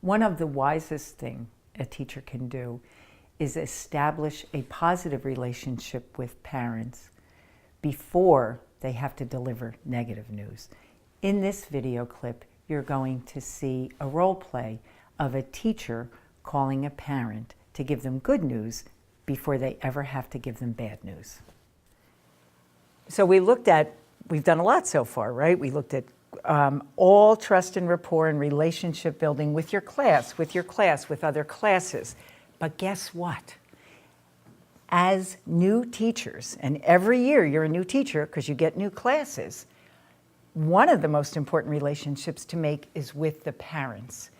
One of the wisest things a teacher can do is establish a positive relationship with parents before they have to deliver negative news. In this video clip, you're going to see a role play of a teacher calling a parent to give them good news before they ever have to give them bad news. So we've done a lot so far, right? We looked at all trust and rapport and relationship building with your class, with other classes. But guess what? As new teachers, and every year you're a new teacher because you get new classes, one of the most important relationships to make is with the parents.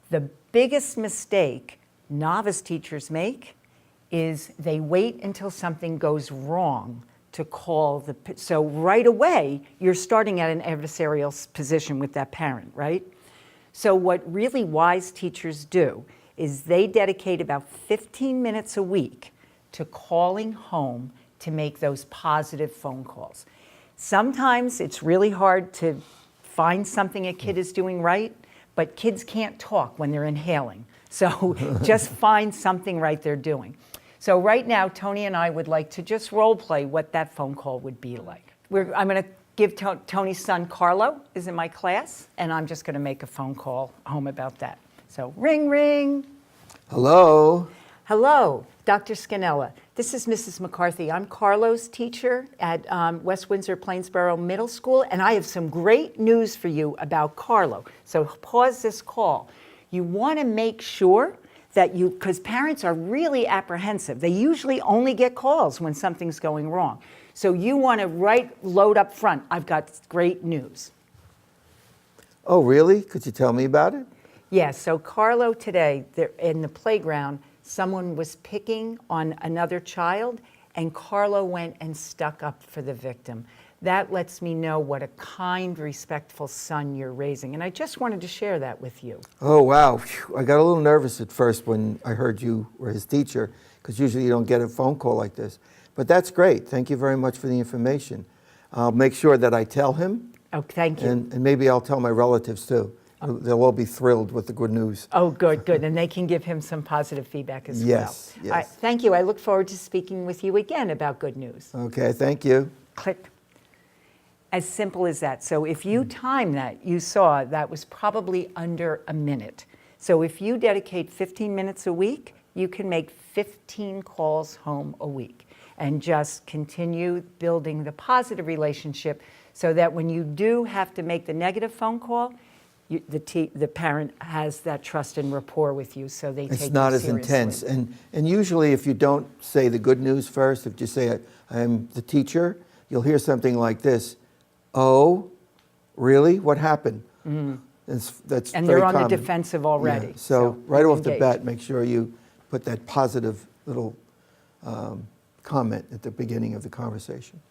The biggest mistake novice teachers make is they wait until something goes wrong to call so right away, you're starting at an adversarial position with that parent, right? So what really wise teachers do is they dedicate about 15 minutes a week to calling home to make those positive phone calls. Sometimes it's really hard to find something a kid is doing right, but kids can't talk when they're inhaling. So just find something right they're doing. So right now, Tony and I would like to just role play what that phone call would be like. I'm going to give Tony's son, Carlo, is in my class, and I'm just going to make a phone call home about that. So ring, ring. Hello. Hello, Dr. Scannella. This is Mrs. McCarthy. I'm Carlo's teacher at West Windsor Plainsboro Middle School, and I have some great news for you about Carlo. So pause this call. You want to make sure that because parents are really apprehensive. They usually only get calls when something's going wrong. So you want to load up front, I've got great news. Oh, really? Could you tell me about it? Yes, so Carlo today, in the playground, someone was picking on another child, and Carlo went and stuck up for the victim. That lets me know what a kind, respectful son you're raising. And I just wanted to share that with you. Oh, wow. Phew. I got a little nervous at first when I heard you were his teacher, because usually you don't get a phone call like this. But that's great. Thank you very much for the information. I'll make sure that I tell him. Oh, thank you. And maybe I'll tell my relatives too. They'll all be thrilled with the good news. Oh, good, good. And they can give him some positive feedback as well. Yes, yes. Thank you. I look forward to speaking with you again about good news. Okay, thank you. Click. As simple as that. So if you time that, you saw that was probably under a minute. So if you dedicate 15 minutes a week, you can make 15 calls home a week and just continue building the positive relationship so that when you do have to make the negative phone call, the parent has that trust and rapport with you, so they take it seriously. It's not as intense. And usually if you don't say the good news first, if you say, I'm the teacher, you'll hear something like this. Oh, really? What happened? Mm. That's and very they're on common. the defensive already. Yeah. So right off engaged. the bat, make sure you put that positive little comment at the beginning of the conversation.